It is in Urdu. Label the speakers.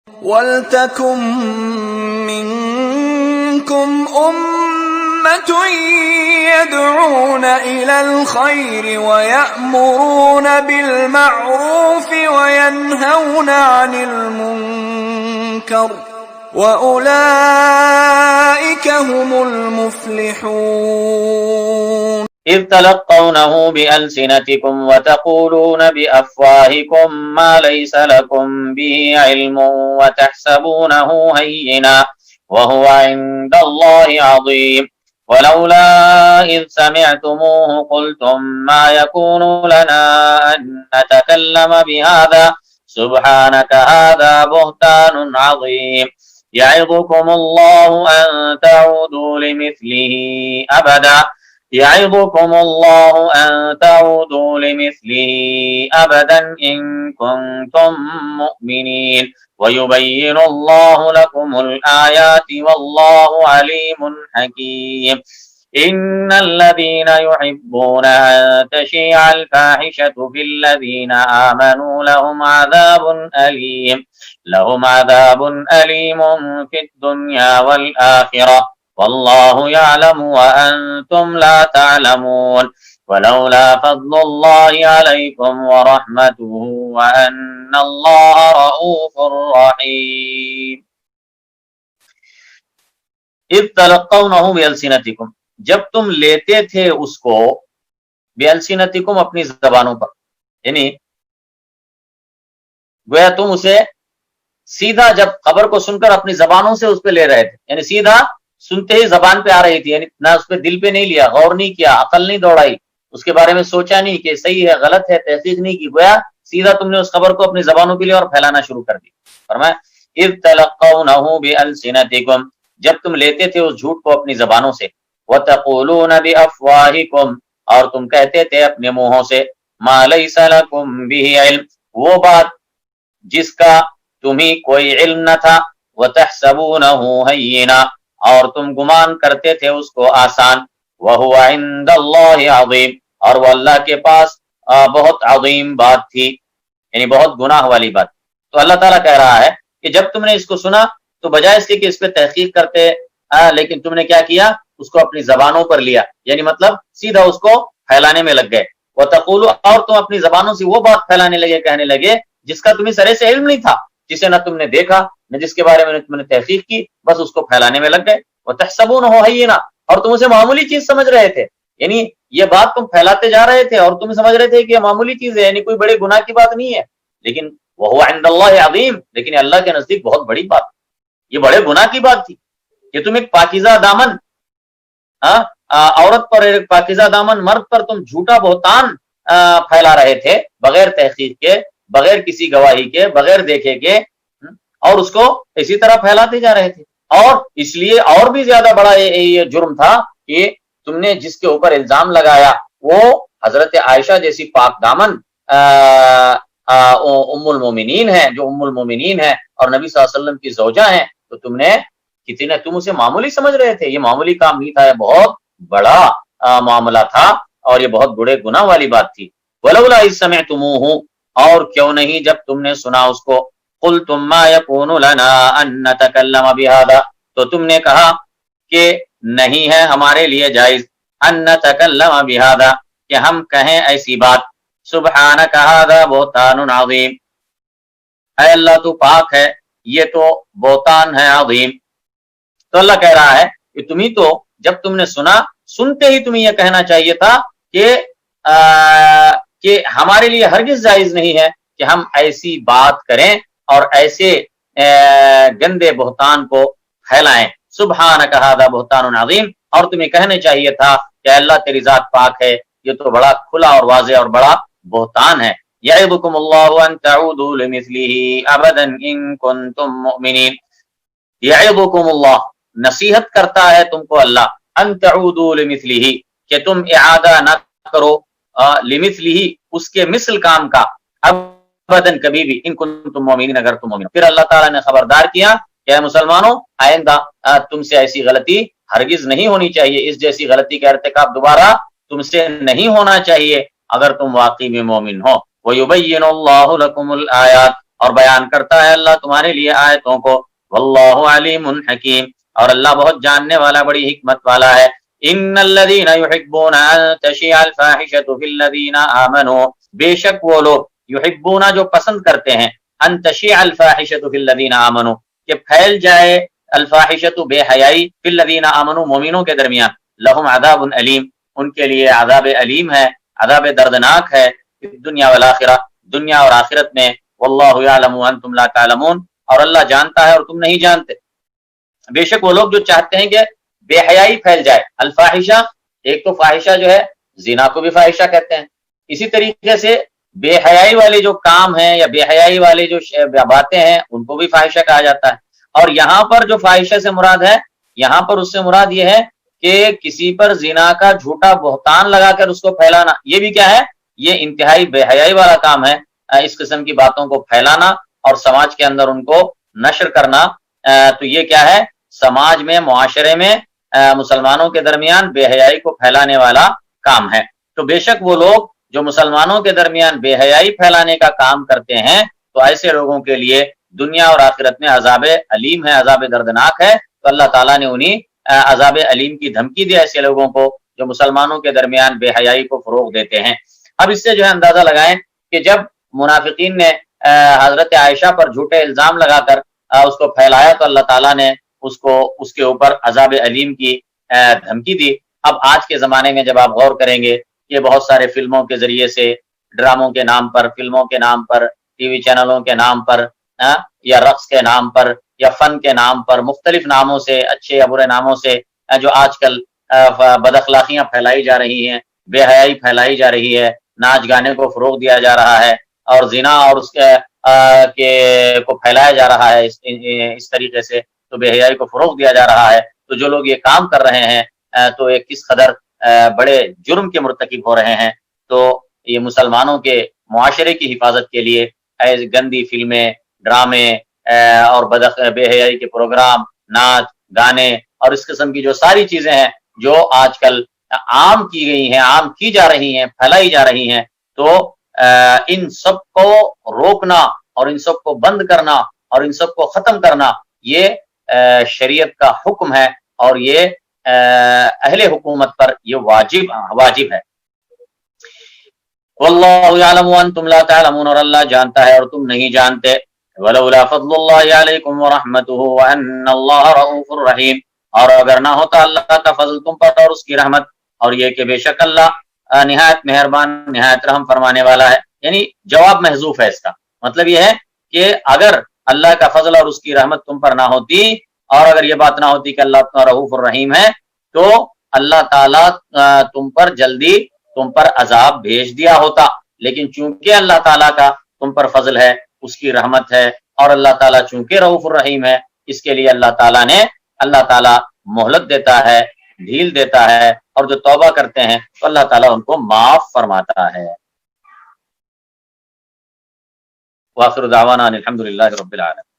Speaker 1: وَلْتَكُن مِّنكُمْ أُمَّةٌ يَدْعُونَ إِلَى الْخَيْرِ وَيَأْمُرُونَ بِالْمَعْرُوفِ وَيَنْهَوْنَ عَنِ الْمُنكَرِ وَأُولَئِكَ هُمُ الْمُفْلِحُونَ
Speaker 2: إِذْ تَلَقَّوْنَهُ بِأَلْسِنَتِكُمْ وَتَقُولُونَ بِأَفْوَاهِكُم مَّا لَيْسَ لَكُم بِهِ عِلْمٌ وَتَحْسَبُونَهُ هَيِّنًا وَهُوَ عِندَ اللَّهِ عَظِيمٌ وَلَوْلَا إِذْ سَمِعْتُمُوهُ قُلْتُم مَّا يَكُونُ لَنَا أَن نَّتَكَلَّمَ بِهَٰذَا سُبْحَانَكَ هَٰذَا بُهْتَانٌ عَظِيمٌ يَعِظُكُمُ اللَّهُ أَن تَعُودُوا لِمِثْلِهِ أَبَدًا يعظكم الله أن تعودوا لمثله أبدا إن كنتم مؤمنين ويبين الله لكم الآيات والله عليم حكيم إن الذين يحبون أن تشيع الفاحشة في الذين آمنوا لهم عذاب أليم في الدنيا والآخرة والله يعلم وأنتم لا تعلمون ولولا فضل الله عليكم ورحمته وأن الله رؤوف رحيم اذ تلقونه بألسنتكم جب تم لیتے تھے اس کو بألسنتكم اپنی زبانوں پر، یعنی گویا تم اسے سیدھا جب خبر کو سن کر اپنی زبانوں سے اس پہ لے رہے تھے، یعنی سیدھا سنتے ہی زبان پہ آ رہی تھی، یعنی نہ اس پہ دل پہ نہیں لیا، غور نہیں کیا، عقل نہیں دوڑائی، اس کے بارے میں سوچا نہیں کہ صحیح ہے غلط ہے، تحقیق نہیں کی، گویا سیدھا تم نے اس خبر کو اپنی زبانوں پہ لیا اور پھیلانا شروع کر دی۔ فرمایا اذ تلقونه بألسنتكم جب تم لیتے تھے اس جھوٹ کو اپنی زبانوں سے، وتقولون بأفواهكم اور تم کہتے تھے اپنے منہوں سے، ما ليس لكم به علم وہ بات جس کا تمہیں کوئی علم نہ تھا، وتحسبونه هينا اور تم گمان کرتے تھے اس کو آسان، وَهُوَ عِندَ اللَّهِ عَظِيمٌ اور وہ اللہ کے پاس بہت عظیم بات تھی، یعنی بہت گناہ والی بات۔ تو اللہ تعالیٰ کہہ رہا ہے کہ جب تم نے اس کو سنا تو بجائے اس کے کہ اس پہ تحقیق کرتے لیکن تم نے کیا کیا، اس کو اپنی زبانوں پر لیا، یعنی مطلب سیدھا اس کو پھیلانے میں لگ گئے۔ وَتَقُولُ اور تم اپنی زبانوں سے وہ بات پھیلانے لگے، کہنے لگے جس کا تمہیں سرے سے علم نہیں تھا، جسے نہ تم نے دیکھا نہ جس کے بارے میں تم نے تحقیق کی، بس اس کو پھیلانے میں لگ گئے۔ وَتَحْسَبُونَهُ هَيِّنًا اور تم اسے معمولی چیز سمجھ رہے تھے، یعنی یہ بات تم پھیلاتے جا رہے تھے اور تم سمجھ رہے تھے کہ یہ معمولی چیز ہے، یعنی کوئی بڑے گناہ کی بات نہیں ہے، لیکن وَهُوَ عِندَ اللَّهِ عَظِيمٌ لیکن اللہ کے نزدیک بہت بڑی بات، یہ بڑے گناہ کی بات تھی کہ تم ایک پاکیزہ دامن عورت پر، ایک پاکیزہ دامن مرد پر تم جھوٹا بہتان پھیلا رہے تھے بغیر تحقیق کے، بغیر کسی گواہی کے، بغیر دیکھے کے، اور اس کو اسی طرح پھیلاتے جا رہے تھے۔ اور اس لیے اور بھی زیادہ بڑا یہ جرم تھا کہ تم نے جس کے اوپر الزام لگایا وہ حضرت عائشہ جیسی پاک دامن ام المومنین ہے، جو ام المومنین ہے اور نبی صلی اللہ علیہ وسلم کی زوجہ ہیں، تو تم اسے معمولی سمجھ رہے تھے، یہ معمولی کام نہیں تھا، یہ بہت بڑا معاملہ تھا اور یہ بہت بڑے گناہ والی بات تھی۔ ولولا اذ سمعتموہ اور کیوں نہیں جب تم نے سنا اس کو، قلتم ما یکون لنا ان نتکلم بہذا تو تم نے کہا کہ نہیں ہے ہمارے لیے جائز، ان نتکلم بہذا کہ ہم کہیں ایسی بات، سبحانک ھذا بہتان عظیم اے اللہ تو پاک ہے، یہ تو بہتان ہے عظیم۔ تو اللہ کہہ رہا ہے کہ تمہیں تو جب تم نے سنا، سنتے ہی تمہیں یہ کہنا چاہیے تھا کہ ہمارے لیے ہرگز جائز نہیں ہے کہ ہم ایسی بات کریں اور ایسے گندے بہتان کو پھیلائیں۔ سبحانک ھذا بہتان عظیم اور تمہیں کہنے چاہیے تھا کہ اللہ تیری ذات پاک ہے، یہ تو بڑا کھلا اور واضح اور بڑا بہتان ہے۔ یعظکم اللہ ان تعودوا لمثلہ ابدا ان کنتم مؤمنین، یعظکم اللہ نصیحت کرتا ہے تم کو اللہ، ان تعودوا لمثلہ کہ تم اعادہ نہ کرو، لمثلہ اس کے مثل کام کا، ابداً کبھی بھی، ان کنتم مومنین اگر تم مومن۔ پھر اللہ تعالیٰ نے خبردار کیا کہ اے مسلمانوں آئندہ تم سے ایسی غلطی ہرگز نہیں ہونی چاہیے، اس جیسی غلطی کا ارتکاب دوبارہ تم سے نہیں ہونا چاہیے اگر تم واقعی میں مومن ہو۔ وَيُبَيِّنُ اللَّهُ لَكُمُ الْآيَاتِ اور بیان کرتا ہے اللہ تمہارے لیے آیتوں کو. واللہ علیم حکیم، اور اللہ بہت جاننے والا، بڑی حکمت والا ہے. ان الذين يحبون ان تشيع الفاحشة في الذين آمنوا، بے شک وہ لوگ يحبون جو پسند کرتے ہیں، ان تشيع الفاحشة في الذين آمنوا کہ پھیل جائے الفاحشة بے حیائی في الذين آمنوا مومنوں کے درمیان. لهم عذاب علیم، ان کے لیے عذاب علیم ہے، عذاب دردناک ہے، دنیا والآخرہ، دنیا اور آخرت میں. واللہ یعلم وانتم لا تعلمون، اور اللہ جانتا ہے اور تم نہیں جانتے. بے شک وہ لوگ جو چاہتے ہیں کہ بے حیائی پھیل جائے. الفاحشہ، ایک تو فاحشہ جو ہے زنا کو بھی فاحشہ کہتے ہیں، اسی طریقے سے بے حیائی والے جو کام ہیں یا بے حیائی والے جو باتیں ہیں ان کو بھی فاحشہ کہا جاتا ہے. اور یہاں پر جو فاحشہ سے مراد ہے، یہاں پر اس سے مراد یہ ہے کہ کسی پر زنا کا جھوٹا بہتان لگا کر اس کو پھیلانا. یہ بھی کیا ہے؟ یہ انتہائی بے حیائی والا کام ہے، اس قسم کی باتوں کو پھیلانا اور سماج کے اندر ان کو نشر کرنا. تو یہ کیا ہے؟ سماج میں، معاشرے میں، مسلمانوں کے درمیان بے حیائی کو پھیلانے والا کام ہے. تو بے شک وہ لوگ جو مسلمانوں کے درمیان بے حیائی پھیلانے کا کام کرتے ہیں، تو ایسے لوگوں کے لیے دنیا اور آخرت میں عذاب علیم ہے، عذاب دردناک ہے. تو اللہ تعالیٰ نے انہیں عذاب علیم کی دھمکی دی ایسے لوگوں کو جو مسلمانوں کے درمیان بے حیائی کو فروغ دیتے ہیں. اب اس سے جو ہے اندازہ لگائیں کہ جب منافقین نے حضرت عائشہ پر جھوٹے الزام لگا کر اس کو پھیلایا تو اللہ تعالیٰ نے اس کے اوپر عذاب علیم کی دھمکی دی. اب آج کے زمانے میں جب آپ غور کریں گے، یہ بہت سارے فلموں کے ذریعے سے، ڈراموں کے نام پر، فلموں کے نام پر، ٹی وی چینلوں کے نام پر، یا رقص کے نام پر، یا فن کے نام پر، مختلف ناموں سے، اچھے یا برے ناموں سے جو آج کل بد اخلاقیاں پھیلائی جا رہی ہیں، بے حیائی پھیلائی جا رہی ہے، ناچ گانے کو فروغ دیا جا رہا ہے، اور زنا اور اس کے کو پھیلایا جا رہا ہے اس طریقے سے، تو بے حیائی کو فروغ دیا جا رہا ہے. تو جو لوگ یہ کام کر رہے ہیں تو یہ کس قدر بڑے جرم کے مرتکب ہو رہے ہیں. تو یہ مسلمانوں کے معاشرے کی حفاظت کے لیے گندی فلمیں، ڈرامے اور بے حیائی کے پروگرام، ناچ گانے اور اس قسم کی جو ساری چیزیں ہیں جو آج کل عام کی گئی ہیں، عام کی جا رہی ہیں، پھیلائی جا رہی ہیں، تو ان سب کو روکنا اور ان سب کو بند کرنا اور ان سب کو ختم کرنا، یہ شریعت کا حکم ہے، اور یہ اہل حکومت پر یہ واجب ہے. واللہ یعلم وانتم لا تعلمون، اور اللہ جانتا ہے اور تم نہیں جانتے. ولولا فضل اللہ علیکم ورحمتہ وان اللہ رؤوف الرحیم، اور اگر نہ ہوتا اللہ کا فضل تم پر اور اس کی رحمت، اور یہ کہ بے شک اللہ نہایت مہربان، نہایت رحم فرمانے والا ہے. یعنی جواب محذوف ہے. اس کا مطلب یہ ہے کہ اگر اللہ کا فضل اور اس کی رحمت تم پر نہ ہوتی، اور اگر یہ بات نہ ہوتی کہ اللہ رؤوف الرحیم ہے، تو اللہ تعالیٰ تم پر جلدی تم پر عذاب بھیج دیا ہوتا. لیکن چونکہ اللہ تعالیٰ کا تم پر فضل ہے، اس کی رحمت ہے، اور اللہ تعالیٰ چونکہ رؤوف الرحیم ہے، اس کے لیے اللہ تعالیٰ مہلت دیتا ہے، ڈھیل دیتا ہے، اور جو توبہ کرتے ہیں تو اللہ تعالیٰ ان کو معاف فرماتا ہے. وآخر دعوانا الحمد للہ رب العالمین.